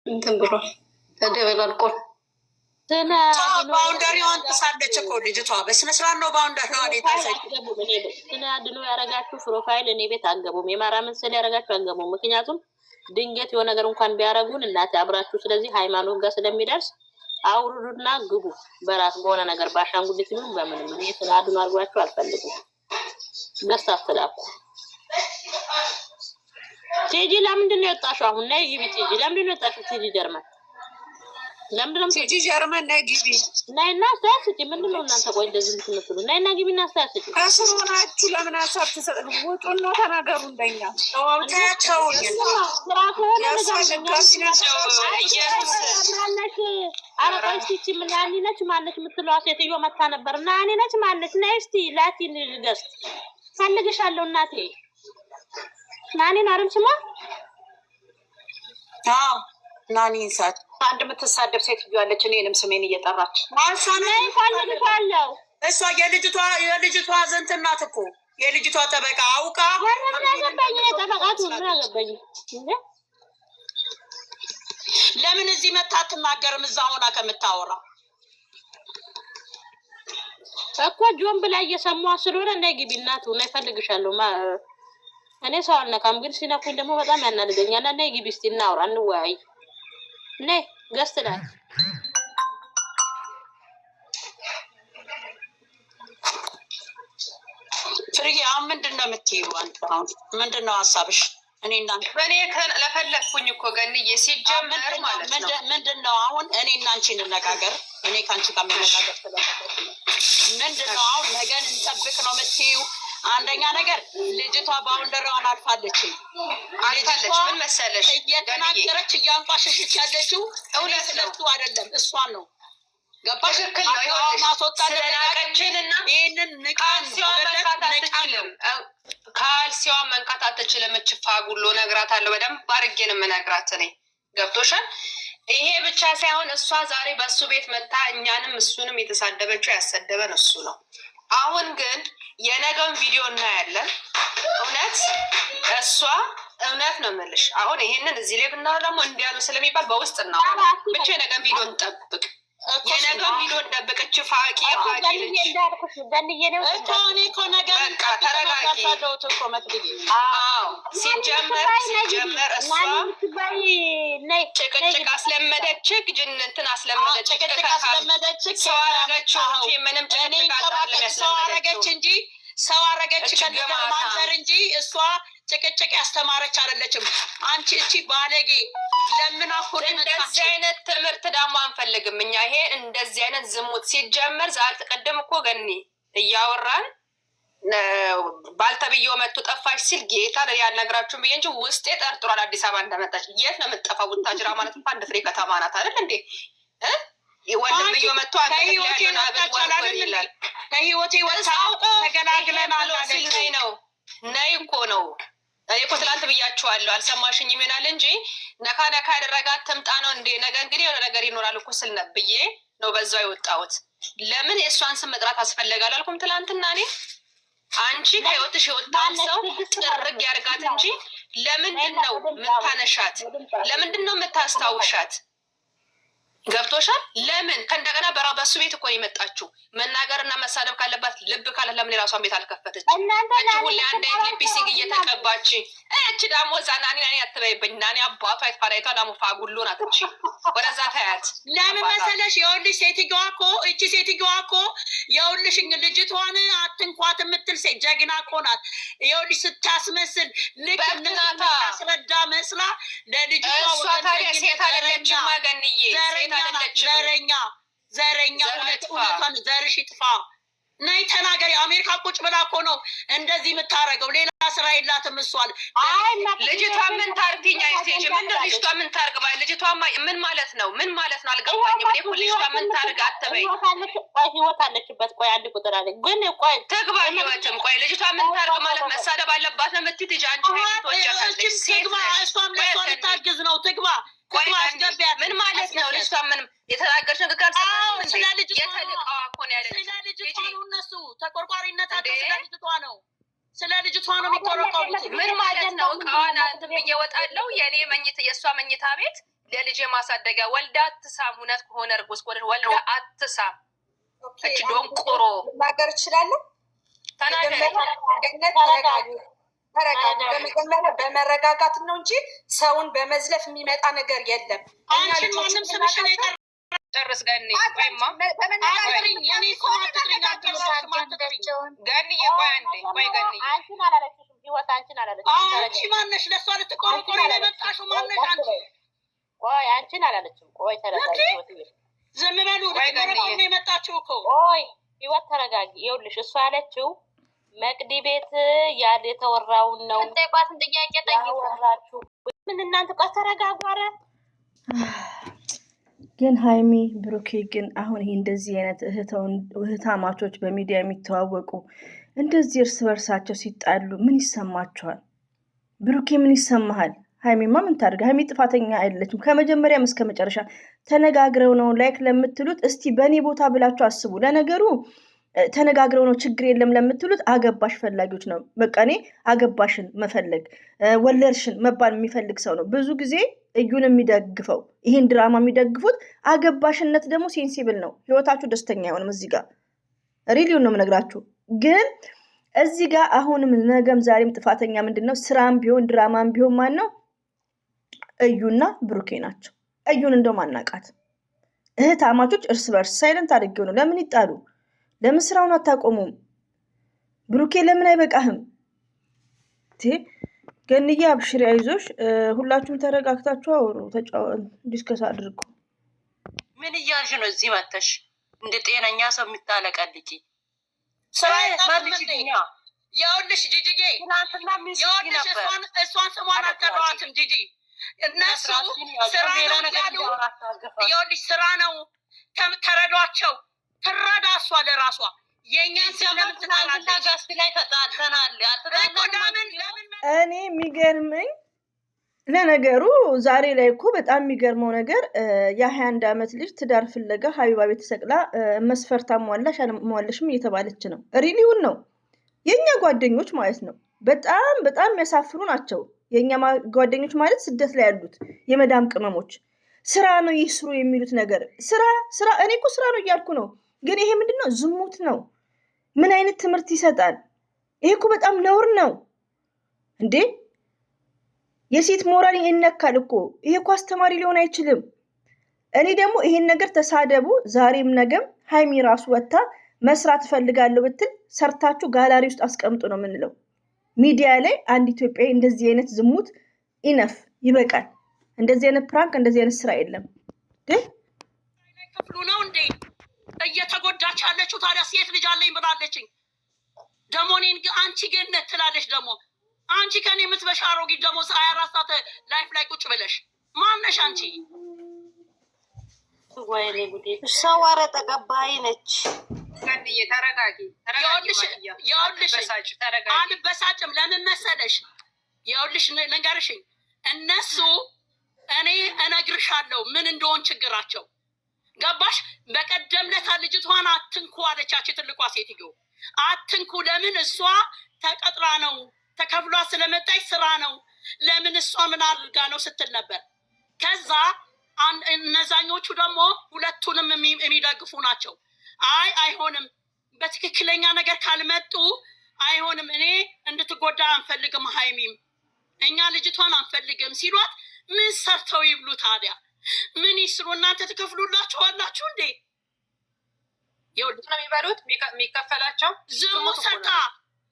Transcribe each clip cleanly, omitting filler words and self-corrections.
እንትን ብሏል ተደበላልቆል። ባውንደሪዋን ጥሳለች እኮ ልጅቷ። በስነስርዓት ነው ባውንደሪዋን የጣሰች። ስለ አድኖ ያረጋችሁ ፕሮፋይል እኔ ቤት አንገቡም። የማርያምን ስለ ያረጋችሁ አንገቡም። ምክንያቱም ድንገት የሆነ ነገር እንኳን ቢያረጉን እናቴ አብራችሁ ስለዚህ ሃይማኖት ጋር ስለሚደርስ አውሩዱና ግቡ። በራስ በሆነ ነገር ባሻንጉሊት ነው በምንም እኔ ስለ አድኖ አርጓችሁ አልፈልግም። ገስት አስተላኩ። ቲጂ ለምንድን ነው የወጣሽው? አሁን ነይ ግቢ ቲጂ። ለምንድን ነው የወጣሽው ቲጂ ጀርመን? ለምንድን ነው ቲጂ ጀርመን ነይ ግቢ። ነይና አስተያየት ምንድን ነው እናንተ ቆይ እንደዚህ የምትመስሉ? ነይና ግቢና አስተያየት ከስሩ ናችሁ። ለምን ሀሳብ ትሰጥ? ውጡና ተናገሩ። እንደኛ ተዋውታቸው ስራ ከሆነ አረቆይስቲ ምን ያኒ ነች ማነች የምትለዋ ሴትዮ መታ ነበር እና ያኒ ነች ማነች? ነይ እስቲ ላቲን ገስት ፈልግሻለሁ እናቴ ናኒን አይደል ስማ? አዎ ናኒን ሳት አንድ የምትሳደብ ሴትዮ አለች። እኔንም ስሜን እየጠራች ፈልግሻለሁ። እሷ የልጅቷ ዘንት ናት እኮ የልጅቷ ጠበቃ አውቃ ያገባኝ ጠበቃቱ ምን አገባኝ እንዴ? ለምን እዚህ መታ አትናገርም? እዛ ሆና ከምታወራ እኮ ጆን ብላ እየሰማሁ ስለሆነ ነይ ግቢ እናቱ ነይ ፈልግሻለሁ። እኔ ሰው አልነካም፣ ግን ሲነኩኝ ደግሞ በጣም ያናድደኛል። ነይ ግቢ እስኪ እናውራ እንወያይ። ነይ ገስት ላይ ፍርዬ አሁን ምንድን ነው የምትይው አንተ? አሁን ምንድን ነው ሀሳብሽ? እኔ እናንተ እኔ ለፈለግኩኝ እኮ ገንዬ ሲጀመር ማለት ነው ምንድን ነው አሁን እኔ እና አንቺ እንነጋገር። እኔ ከአንቺ ጋር መነጋገር ስለፈለኩ ነው። ምንድን ነው አሁን ነገን እንጠብቅ ነው የምትይው? አንደኛ ነገር ልጅቷ ባውንደሪዋን አልፋለች። ምን መሰለሽ እየተናገረች እያንቋሸሸች ያለችው እውነት ለቱ አይደለም፣ እሷን ነው። ገባሽ? ትክክል ነው። ስለናቀችንና ይህንን ካልሲዋን መንካት አትችልም። እችፋ ጉሎ እነግራታለሁ። በደንብ አድርጌ ነው የምነግራት እኔ። ገብቶሻል? ይሄ ብቻ ሳይሆን እሷ ዛሬ በእሱ ቤት መታ እኛንም እሱንም የተሳደበችው ያሰደበን እሱ ነው። አሁን ግን የነገውን ቪዲዮ እናያለን። እውነት እሷ እውነት ነው የምልሽ። አሁን ይሄንን እዚህ ላይ ብናወራ ደግሞ እንዲያሉ ስለሚባል በውስጥ እናወራ። ብቻ የነገውን ቪዲዮ እንጠብቅ። የነገውን ቪዲዮ እንደብቅች ፋቂ ሲጀመር እሷ ጭቅጭቅ አስለመደች፣ ጅንንትን አስለመደች፣ ሰው አረገችው እንጂ ምንም ሰው አረገች እንጂ ሰው አረገች ከነገር ማንዘር እንጂ እሷ ጭቅጭቅ ያስተማረች አይደለችም። አንቺ እቺ ባለጌ ለምን አሁን እንደዚህ አይነት ትምህርት ደግሞ አንፈልግም እኛ። ይሄ እንደዚህ አይነት ዝሙት ሲጀመር ዛሬ ተቀደም እኮ ገኒ እያወራን ባልተብዬው መጥቶ ጠፋሽ ሲል ጌታ ያልነግራችሁም ብዬ እንጂ ውስጤ ጠርጥሯል። አዲስ አበባ እንደመጣች የት ነው የምትጠፋው? ቡታጅራ ማለት እንኳን አንድ ፍሬ ከተማ ናት አይደል እንዴ? ወንድምዬው መጥቶ ከህይወቴ ወጣው ተገላግለናል ነው ነይ እኮ ነው። እኔ እኮ ትላንት ብያችኋለሁ፣ አልሰማሽኝም ይሆናል እንጂ ነካ ነካ ያደረጋት ትምጣ ነው እንዴ። ነገ እንግዲህ የሆነ ነገር ይኖራል እኮ ስል ብዬ ነው በዛው የወጣሁት። ለምን የእሷን ስም መጥራት አስፈለገ አላልኩም ትላንትና። እኔ አንቺ ከህይወትሽ የወጣውን ሰው ጥርግ ያርጋት እንጂ ለምንድን ነው የምታነሻት? ለምንድን ነው የምታስታውሻት? ገብቶሻል? ለምን ከእንደገና በሱ ቤት እኮ የመጣችው መናገርና መሳደብ ካለባት ልብ ካለ ለምን የራሷን ቤት አልከፈተች? እች ሁሌ አንድ አይነት ሊፕሲንግ እየተቀባች እች ዳሞ እዛ ናኒ አትበይብኝ። ናኒ አባቷ የተፋዳይቷ ዳሞ ፋጉሎ ናት። እች ወደዛ ታያት። ለምን መሰለሽ? የውልሽ ሴትዮዋ እኮ እቺ ሴትዮዋ እኮ የውልሽ ልጅቷን አትንኳት የምትል ሴት ጀግና እኮ ናት። የውልሽ ስታስመስል ልክ ታስረዳ መስላ ለልጅቷ እሷ ታዲያ ሴት አደለችም ማገንዬ ዘረኛ እውነቷን ዘርሽ ይጥፋ። ነይ ተናገሪ። አሜሪካ ቁጭ ብላ እኮ ነው እንደዚህ የምታረገው። ሌላ ስራ የላትም። እሷን ልጅቷ ምን ታርግኛ ስቴጅ ምንድን ልጅቷ ምን ታርግ? ልጅቷ ምን ማለት ነው? ምን ማለት ነው? አልገባኝም። እኔ እኮ ልጅቷ ምን ታርግ አትበይ። ህይወት አለችበት። ቆይ አንድ ቁጥር አለ ግን ቆይ ትግባ ህይወትም። ቆይ ልጅቷ ምን ታርግ ማለት መሳደብ አለባት ነው የምትይ? ትጅ አንቺ ወጃለች ትግባ። እሷም ለሷ ልታግዝ ነው። ትግባ። ምን ማለት ነው? ልጅቷ ምንም የተናገርሽ ንግግር ስለ ልጅቷ ነው። እነሱ ተቆርቋሪነታቸው ስለ ልጅቷ ነው። ስለ ልጅቷ ነው የሚቆረቆሩት። ምን ማለት ነው? እቃዋን እንትን ብዬ እወጣለሁ። የእኔ የእሷ መኝታ ቤት ለልጅ ማሳደጊያ ወልዳ አትሳም። እውነት ከሆነ እርጉዝ ከሆነ ወልዳ አትሳም። እቺ ዶንቆሮ ማገር ይችላል። በመጀመሪያ በመረጋጋት ነው እንጂ ሰውን በመዝለፍ የሚመጣ ነገር የለም። አንቺ ማንም ስምሽን ጨርስ ገኒ ወይማ ገኒ ቆይ አንዴ ቆይ ገኒ አንቺን አላለችሽም ህይወት አንቺን አላለችሽም አንቺ ማነሽ ለሷ ልትቆርቆሪ ነው የመጣሽው ማነሽ አንቺ ቆይ አንቺን አላለችም ቆይ ተረጋጊ ህይወት ዝም በሉ ልትቆርቆሪ ነው የመጣችው እኮ ቆይ ህይወት ተረጋጊ ይኸውልሽ እሷ ያለችው መቅዲ ቤት ያለ የተወራውን ነው እንጠይቋትን ጥያቄ ጠይቃችሁ ምን እናንተ ቆይ ተረጋጉ ኧረ ግን ሃይሚ ብሩኬ ግን አሁን ይሄ እንደዚህ አይነት እህታማቾች በሚዲያ የሚተዋወቁ እንደዚህ እርስ በርሳቸው ሲጣሉ ምን ይሰማቸዋል? ብሩኬ ምን ይሰማሃል? ሃይሚማ ምን ታድርግ? ሃይሚ ጥፋተኛ አይደለችም። ከመጀመሪያም እስከ መጨረሻ ተነጋግረው ነው ላይክ ለምትሉት እስቲ በእኔ ቦታ ብላችሁ አስቡ። ለነገሩ ተነጋግረው ነው ችግር የለም ለምትሉት አገባሽ ፈላጊዎች ነው። በቃ እኔ አገባሽን መፈለግ ወለድሽን መባል የሚፈልግ ሰው ነው ብዙ ጊዜ እዩን የሚደግፈው። ይሄን ድራማ የሚደግፉት አገባሽነት ደግሞ ሴንሲብል ነው። ህይወታችሁ ደስተኛ አይሆንም። እዚህ ጋር ሪሊውን ነው የምነግራችሁ። ግን እዚህ ጋር አሁንም ነገም ዛሬም ጥፋተኛ ምንድነው? ስራም ቢሆን ድራማም ቢሆን ማን ነው? እዩና ብሩኬ ናቸው። እዩን እንደው ማናቃት እህት አማቾች እርስ በርስ ሳይለንት አድርጌው ነው። ለምን ይጣሉ? ለምን ስራውን አታቆሙም? ብሩኬ ለምን አይበቃህም? ገንዬ አብሽሪ አይዞሽ። ሁላችሁም ተረጋግታችሁ አውሩ፣ ዲስከስ አድርጉ። ምን እያልሽ ነው እዚህ መተሽ እንደ ጤነኛ ሰው የምታለቀልቂ? ያውልሽ ጂጂጌ ያውልሽ እሷን ስሟን አልጠራዋትም ጂጂ እነሱ ስራ ነው ያውልሽ ስራ ነው ተረዷቸው ትረዳ እሷ ለራሷ የኛን ለምን ጋስት ላይ ተጣልተናል እኔ የሚገርመኝ ለነገሩ ዛሬ ላይ እኮ በጣም የሚገርመው ነገር የ21 ዓመት ልጅ ትዳር ፍለጋ ሀቢባ ቤት ተሰቅላ መስፈርታ ሟላሽ አልሟላሽም እየተባለች ነው። ሪሊውን ነው የኛ ጓደኞች ማለት ነው። በጣም በጣም የሚያሳፍሩ ናቸው የኛ ጓደኞች ማለት ስደት ላይ ያሉት የመዳም ቅመሞች። ስራ ነው ይስሩ የሚሉት ነገር ስራ እኔ እኮ ስራ ነው እያልኩ ነው። ግን ይሄ ምንድነው? ዝሙት ነው። ምን አይነት ትምህርት ይሰጣል? ይሄ እኮ በጣም ነውር ነው እንዴ! የሴት ሞራል ይነካል እኮ። ይሄ እኮ አስተማሪ ሊሆን አይችልም። እኔ ደግሞ ይሄን ነገር ተሳደቡ ዛሬም ነገም ሃይሚ ራሱ ወጣ መስራት ፈልጋለሁ ብትል ሰርታችሁ ጋላሪ ውስጥ አስቀምጡ ነው የምንለው። ሚዲያ ላይ አንድ ኢትዮጵያዊ እንደዚህ አይነት ዝሙት ኢነፍ ይበቃል። እንደዚህ አይነት ፕራንክ እንደዚህ አይነት ስራ የለም። ክፍሉ ነው እንዴ እየተጎዳች ያለችው? ታዲያ ሴት ልጅ አለኝ ብላለችኝ። ደግሞ እኔን አንቺ ገነት ትላለች። ደግሞ አንቺ ከኔ የምትበሻ አሮጊት ደግሞ 24 ሰዓት ላይፍ ላይ ቁጭ ብለሽ ማነሽ አንቺ? ወይኔ ጉዴ! ሰው ኧረ ተቀባይ ነች። ገንዬ ተረጋጊ አልበሳጭም። ለምን መሰለሽ? ይኸውልሽ ልንገርሽኝ፣ እነሱ እኔ እነግርሻለሁ ምን እንደሆን ችግራቸው ገባሽ? በቀደም ለታ ልጅቷን አትንኩ አለቻች ትልቋ ሴትዮ። አትንኩ ለምን? እሷ ተቀጥራ ነው ተከፍሏ ስለመጣች ስራ ነው። ለምን እሷ ምን አድርጋ ነው ስትል ነበር። ከዛ እነዛኞቹ ደግሞ ሁለቱንም የሚደግፉ ናቸው። አይሆንም፣ በትክክለኛ ነገር ካልመጡ አይሆንም፣ እኔ እንድትጎዳ አንፈልግም፣ ሃይሚም እኛ ልጅቷን አንፈልግም ሲሏት ምን ሰርተው ይብሉ ታዲያ? ምን ይስሩ? እናንተ ትከፍሉላችኋላችሁ እንዴ? ይኸውልህ ነው የሚበሉት የሚከፈላቸው። ዝሙት ሰርታ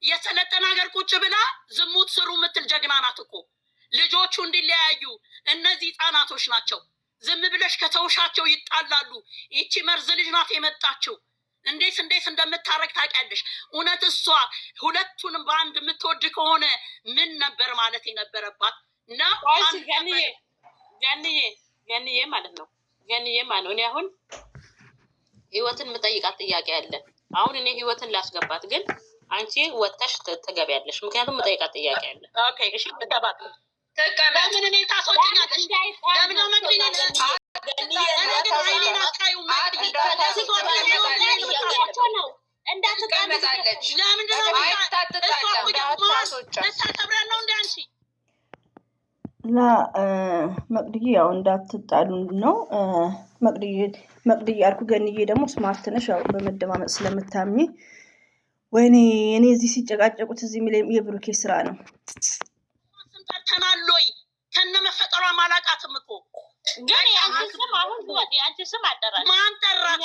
የሰለጠነ ሀገር ቁጭ ብላ ዝሙት ስሩ የምትል ጀግና ናት እኮ። ልጆቹ እንዲለያዩ እነዚህ ህጻናቶች ናቸው። ዝም ብለሽ ከተውሻቸው ይጣላሉ። ይቺ መርዝ ልጅ ናት የመጣችው። እንዴት እንደምታረግ ታውቂያለሽ። እውነት እሷ ሁለቱንም በአንድ የምትወድ ከሆነ ምን ነበር ማለት የነበረባት? ገንዬ ማለት ነው። እኔ አሁን ህይወትን የምጠይቃት ጥያቄ አለ። አሁን እኔ ህይወትን ላስገባት፣ ግን አንቺ ወጥተሽ ትገቢያለሽ። ምክንያቱም የምጠይቃት ጥያቄ አለ። ኦኬ እሺ፣ ተባክ ለምን እኔ ታስወጪኛለሽ? ለምን ነው መግቢኔ እና መቅድዬ ያው እንዳትጣሉ ነው። መቅድዬ ያልኩ ገንዬ ደግሞ ስማርት ነሽ፣ ያው በመደማመጥ ስለምታምኝ። ወይኔ እኔ እዚህ ሲጨቃጨቁት እዚህ የሚለኝ የብሩኬ ስራ ነው። ተናሎይ ከነ መፈጠሯ ማላቃትም እኮ ግን ያንቺ ስም አሁን ያንቺ ስም አጠራች ማን ጠራት?